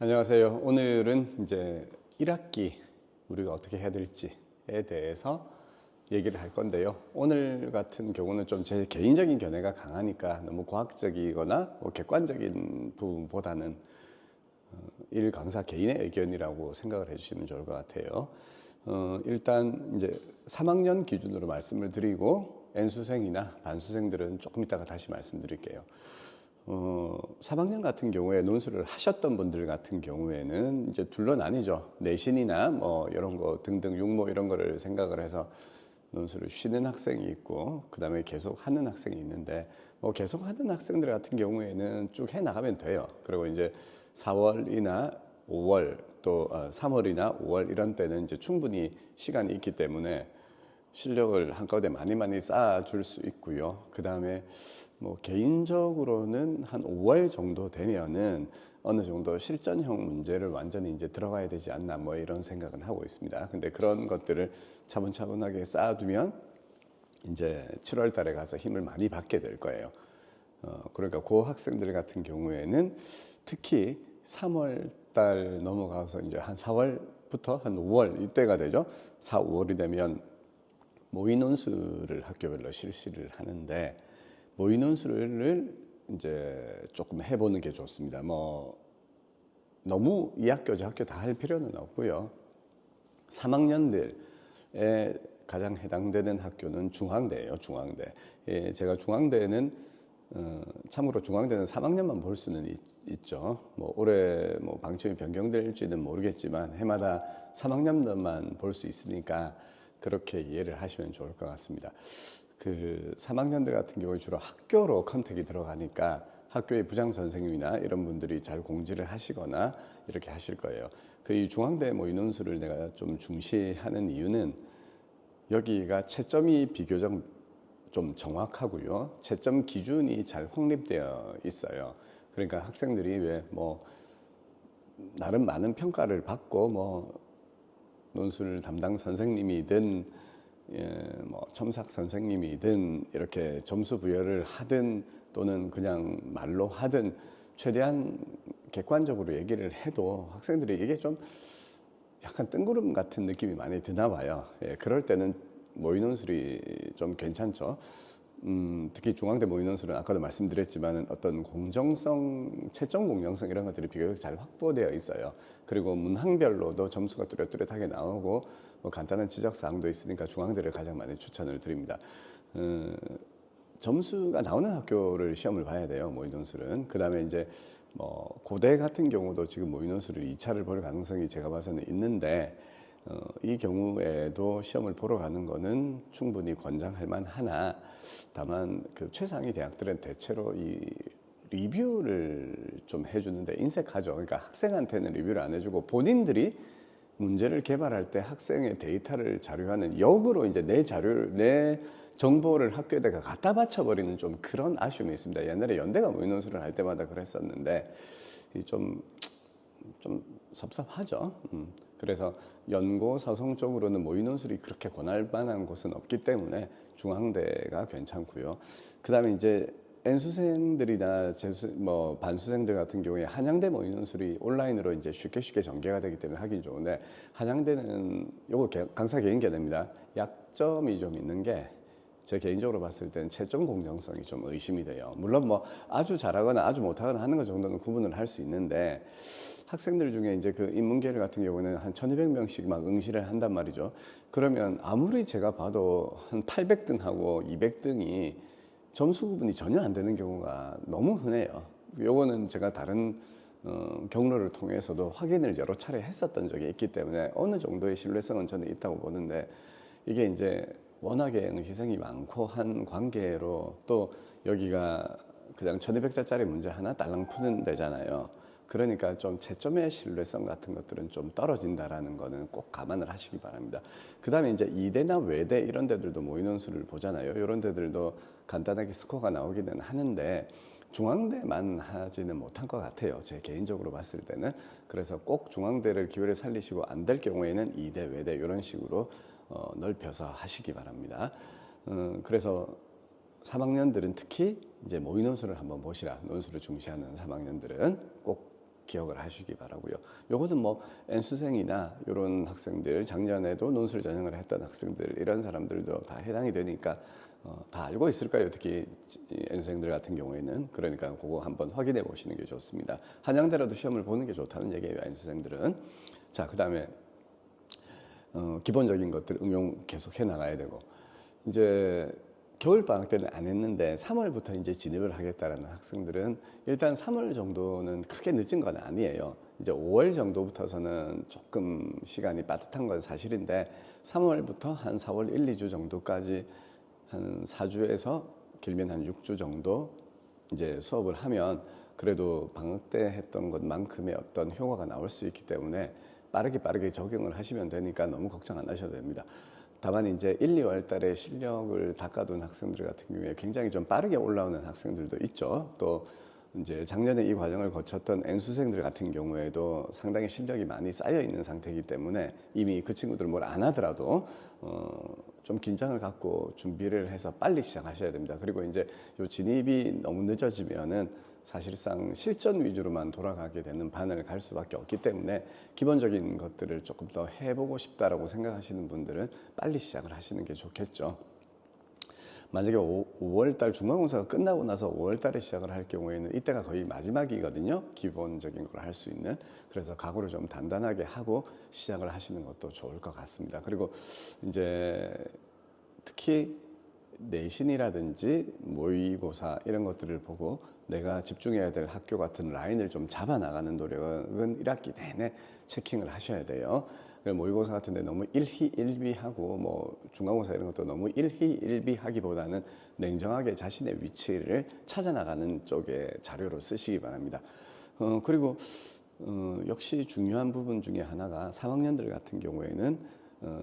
안녕하세요. 오늘은 이제 1학기 우리가 어떻게 해야 될지에 대해서 얘기를 할 건데요. 오늘 같은 경우는 좀 제 개인적인 견해가 강하니까 너무 과학적이거나 객관적인 부분보다는 일 강사 개인의 의견이라고 생각을 해주시면 좋을 것 같아요. 일단 이제 3학년 기준으로 말씀을 드리고 N수생이나 반수생들은 조금 이따가 다시 말씀드릴게요. 3학년 같은 경우에 논술을 하셨던 분들 같은 경우에는 이제 둘로 나뉘죠. 내신이나 뭐 이런 거 등등 육모 이런 거를 생각을 해서 논술을 쉬는 학생이 있고, 그 다음에 계속 하는 학생이 있는데, 뭐 계속 하는 학생들 같은 경우에는 쭉 해 나가면 돼요. 그리고 이제 4월이나 5월 또 3월이나 5월 이런 때는 이제 충분히 시간이 있기 때문에 실력을 한꺼번에 많이 쌓아줄 수 있고요. 그 다음에 뭐 개인적으로는 한 5월 정도 되면은 어느 정도 실전형 문제를 완전히 이제 들어가야 되지 않나 뭐 이런 생각은 하고 있습니다. 근데 그런 것들을 차분차분하게 쌓아두면 이제 7월 달에 가서 힘을 많이 받게 될 거예요. 그러니까 그 학생들 같은 경우에는 특히 3월 달 넘어가서 이제 한 4월부터 한 5월 이때가 되죠. 4, 5월이 되면 모의논술을 학교별로 실시를 하는데, 모의논술을 이제 조금 해보는 게 좋습니다. 뭐 너무 이 학교 저 학교 다 할 필요는 없고요. 3학년들에 가장 해당되는 학교는 중앙대예요. 중앙대. 예, 제가 중앙대는 참고로 중앙대는 3학년만 볼 수는 있죠. 뭐 올해 뭐 방침이 변경될지는 모르겠지만 해마다 3학년만 볼 수 있으니까 그렇게 이해를 하시면 좋을 것 같습니다. 그 3학년들 같은 경우에 주로 학교로 컨택이 들어가니까 학교의 부장 선생님이나 이런 분들이 잘 공지를 하시거나 이렇게 하실 거예요. 그 이 중앙대 뭐 인원수를 내가 좀 중시하는 이유는 여기가 채점이 비교적 좀 정확하고요. 채점 기준이 잘 확립되어 있어요. 그러니까 학생들이 왜 뭐 나름 많은 평가를 받고 뭐 논술 담당 선생님이든 뭐 첨삭 선생님이든 이렇게 점수 부여를 하든 또는 그냥 말로 하든 최대한 객관적으로 얘기를 해도 학생들이 이게 좀 약간 뜬구름 같은 느낌이 많이 드나 봐요. 예, 그럴 때는 모의논술이 좀 괜찮죠. 특히 중앙대 모의논술은 아까도 말씀드렸지만 어떤 공정성, 채점 공정성 이런 것들이 비교적 잘 확보되어 있어요. 그리고 문항별로도 점수가 뚜렷뚜렷하게 나오고 뭐 간단한 지적사항도 있으니까 중앙대를 가장 많이 추천을 드립니다. 점수가 나오는 학교를 시험을 봐야 돼요. 모의논술은. 그 다음에 이제 뭐 고대 같은 경우도 지금 모의논술을 2차를 볼 가능성이 제가 봐서는 있는데, 이 경우에도 시험을 보러 가는 거는 충분히 권장할 만하나, 다만 그 최상위 대학들은 대체로 이 리뷰를 좀 해주는데 인색하죠. 그러니까 학생한테는 리뷰를 안 해주고 본인들이 문제를 개발할 때 학생의 데이터를 자료화는 역으로 이제 내 정보를 학교에다가 갖다 바쳐버리는 좀 그런 아쉬움이 있습니다. 옛날에 연대가 모의논술을 할 때마다 그랬었는데 좀 섭섭하죠. 그래서 연고 서성 쪽으로는 모의논술이 그렇게 권할 만한 곳은 없기 때문에 중앙대가 괜찮고요. 그 다음에 이제 N수생들이나 뭐 반수생들 같은 경우에 한양대 모의논술이 온라인으로 이제 쉽게 전개가 되기 때문에 하기 좋은데, 한양대는 요거 강사 개인 견해입니다. 약점이 좀 있는 게 제 개인적으로 봤을 때는 채점 공정성이 좀 의심이 돼요. 물론 뭐 아주 잘하거나 아주 못하거나 하는 것 정도는 구분을 할 수 있는데, 학생들 중에 이제 그 인문계열 같은 경우는 한 1200명씩 막 응시를 한단 말이죠. 그러면 아무리 제가 봐도 한 800등하고 200등이 점수 구분이 전혀 안 되는 경우가 너무 흔해요. 요거는 제가 다른 경로를 통해서도 확인을 여러 차례 했었던 적이 있기 때문에 어느 정도의 신뢰성은 저는 있다고 보는데, 이게 이제 워낙에 응시생이 많고 한 관계로 또 여기가 그냥 1200자짜리 문제 하나 딸랑 푸는 데잖아요. 그러니까 좀 채점의 신뢰성 같은 것들은 좀 떨어진다라는 거는 꼭 감안을 하시기 바랍니다. 그 다음에 이제 이대나 외대 이런 데들도 모의논술을 보잖아요. 이런 데들도 간단하게 스코어가 나오기는 하는데 중앙대만 하지는 못한 것 같아요. 제 개인적으로 봤을 때는. 그래서 꼭 중앙대를 기회를 살리시고 안 될 경우에는 이대, 외대 이런 식으로 넓혀서 하시기 바랍니다. 그래서 3학년들은 특히 이제 모의논술을 한번 보시라. 논술을 중시하는 3학년들은 꼭 기억을 하시기 바라고요. 요거는 뭐 N수생이나 이런 학생들, 작년에도 논술 전형을 했던 학생들, 이런 사람들도 다 해당이 되니까 다 알고 있을 거예요. 특히 N수생들 같은 경우에는. 그러니까 그거 한번 확인해 보시는 게 좋습니다. 한양대라도 시험을 보는 게 좋다는 얘기예요, N수생들은. 자, 그 다음에 기본적인 것들 응용 계속 해 나가야 되고, 이제 겨울 방학 때는 안 했는데 3월부터 이제 진입을 하겠다라는 학생들은 일단 3월 정도는 크게 늦은 건 아니에요. 이제 5월 정도부터서는 조금 시간이 빠듯한 건 사실인데 3월부터 한 4월 1, 2주 정도까지 한 4주에서 길면 한 6주 정도 이제 수업을 하면 그래도 방학 때 했던 것만큼의 어떤 효과가 나올 수 있기 때문에 빠르게 적용을 하시면 되니까 너무 걱정 안 하셔도 됩니다. 다만 이제 1, 2월 달에 실력을 닦아둔 학생들 같은 경우에 굉장히 좀 빠르게 올라오는 학생들도 있죠. 또 이제 작년에 이 과정을 거쳤던 N수생들 같은 경우에도 상당히 실력이 많이 쌓여 있는 상태이기 때문에 이미 그 친구들 뭘 안 하더라도 좀 긴장을 갖고 준비를 해서 빨리 시작하셔야 됩니다. 그리고 이제 요 진입이 너무 늦어지면은 사실상 실전 위주로만 돌아가게 되는 반을 갈 수밖에 없기 때문에 기본적인 것들을 조금 더 해보고 싶다라고 생각하시는 분들은 빨리 시작을 하시는 게 좋겠죠. 만약에 5월달 중간고사가 끝나고 나서 5월달에 시작을 할 경우에는 이때가 거의 마지막이거든요. 기본적인 걸 할 수 있는. 그래서 각오를 좀 단단하게 하고 시작을 하시는 것도 좋을 것 같습니다. 그리고 이제 특히 내신이라든지 모의고사 이런 것들을 보고 내가 집중해야 될 학교 같은 라인을 좀 잡아 나가는 노력은 1학기 내내 체킹을 하셔야 돼요. 모의고사 같은데 너무 일희일비하고 뭐 중간고사 이런 것도 너무 일희일비하기보다는 냉정하게 자신의 위치를 찾아 나가는 쪽의 자료로 쓰시기 바랍니다. 그리고 역시 중요한 부분 중에 하나가 3학년들 같은 경우에는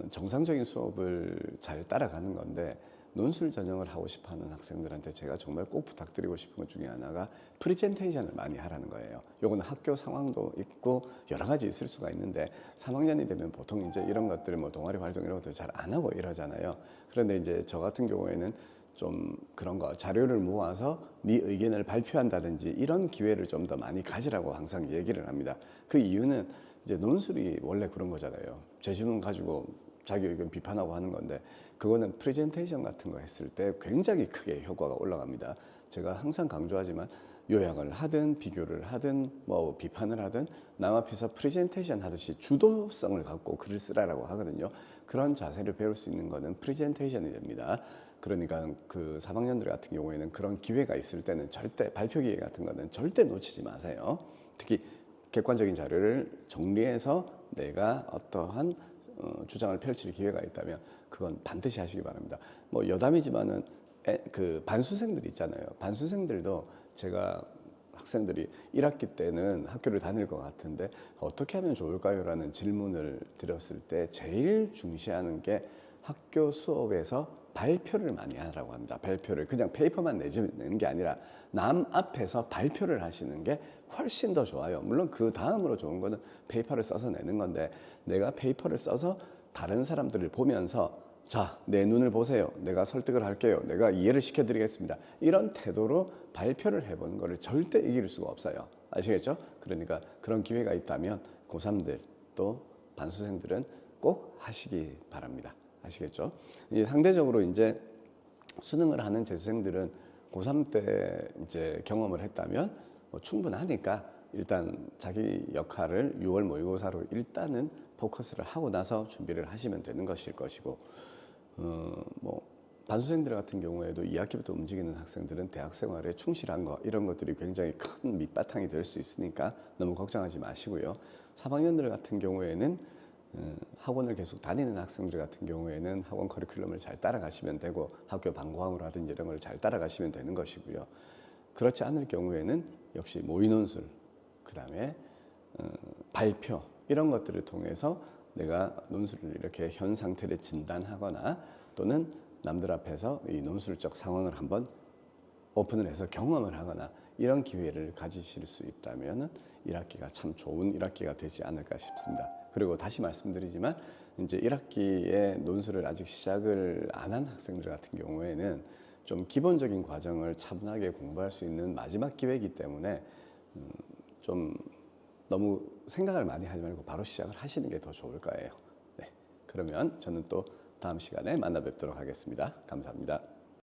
정상적인 수업을 잘 따라가는 건데 논술 전형을 하고 싶어하는 학생들한테 제가 정말 꼭 부탁드리고 싶은 것 중에 하나가 프리젠테이션을 많이 하라는 거예요. 요거는 학교 상황도 있고 여러 가지 있을 수가 있는데 3학년이 되면 보통 이제 이런 것들 뭐 동아리 활동 이런 것들 잘 안 하고 이러잖아요. 그런데 이제 저 같은 경우에는 좀 그런 거 자료를 모아서 네 의견을 발표한다든지 이런 기회를 좀 더 많이 가지라고 항상 얘기를 합니다. 그 이유는 이제 논술이 원래 그런 거잖아요. 제시문 가지고 자기 의견 비판하고 하는 건데 그거는 프레젠테이션 같은 거 했을 때 굉장히 크게 효과가 올라갑니다. 제가 항상 강조하지만 요약을 하든 비교를 하든 뭐 비판을 하든 남 앞에서 프레젠테이션 하듯이 주도성을 갖고 글을 쓰라고 하거든요. 그런 자세를 배울 수 있는 거는 프레젠테이션이 됩니다. 그러니까 그 3학년들 같은 경우에는 그런 기회가 있을 때는 절대 발표 기회 같은 거는 절대 놓치지 마세요. 특히 객관적인 자료를 정리해서 내가 어떠한 주장을 펼칠 기회가 있다면 그건 반드시 하시기 바랍니다. 뭐 여담이지만은 그 반수생들 있잖아요. 반수생들도 제가 학생들이 1학기 때는 학교를 다닐 것 같은데 어떻게 하면 좋을까요? 라는 질문을 드렸을 때 제일 중시하는 게 학교 수업에서 발표를 많이 하라고 합니다. 발표를 그냥 페이퍼만 내는 게 아니라 남 앞에서 발표를 하시는 게 훨씬 더 좋아요. 물론 그 다음으로 좋은 거는 페이퍼를 써서 내는 건데 내가 페이퍼를 써서 다른 사람들을 보면서 자, 내 눈을 보세요. 내가 설득을 할게요. 내가 이해를 시켜드리겠습니다. 이런 태도로 발표를 해보는 거를 절대 이길 수가 없어요. 아시겠죠? 그러니까 그런 기회가 있다면 고3들 또 반수생들은 꼭 하시기 바랍니다. 아시겠죠? 이제 상대적으로 이제 수능을 하는 재수생들은 고3 때 이제 경험을 했다면 뭐 충분하니까 일단 자기 역할을 6월 모의고사로 일단은 포커스를 하고 나서 준비를 하시면 되는 것일 것이고, 뭐 반수생들 같은 경우에도 2학기부터 움직이는 학생들은 대학 생활에 충실한 거 이런 것들이 굉장히 큰 밑바탕이 될 수 있으니까 너무 걱정하지 마시고요. 3학년들 같은 경우에는 학원을 계속 다니는 학생들 같은 경우에는 학원 커리큘럼을 잘 따라가시면 되고 학교 방과후라든지 이런 걸 잘 따라가시면 되는 것이고요. 그렇지 않을 경우에는 역시 모의논술, 그 다음에 발표 이런 것들을 통해서 내가 논술을 이렇게 현 상태를 진단하거나 또는 남들 앞에서 이 논술적 상황을 한번 오픈을 해서 경험을 하거나 이런 기회를 가지실 수 있다면 1학기가 참 좋은 1학기가 되지 않을까 싶습니다. 그리고 다시 말씀드리지만 이제 1학기에 논술을 아직 시작을 안 한 학생들 같은 경우에는 좀 기본적인 과정을 차분하게 공부할 수 있는 마지막 기회이기 때문에 좀 너무 생각을 많이 하지 말고 바로 시작을 하시는 게 더 좋을 거예요. 네, 그러면 저는 또 다음 시간에 만나 뵙도록 하겠습니다. 감사합니다.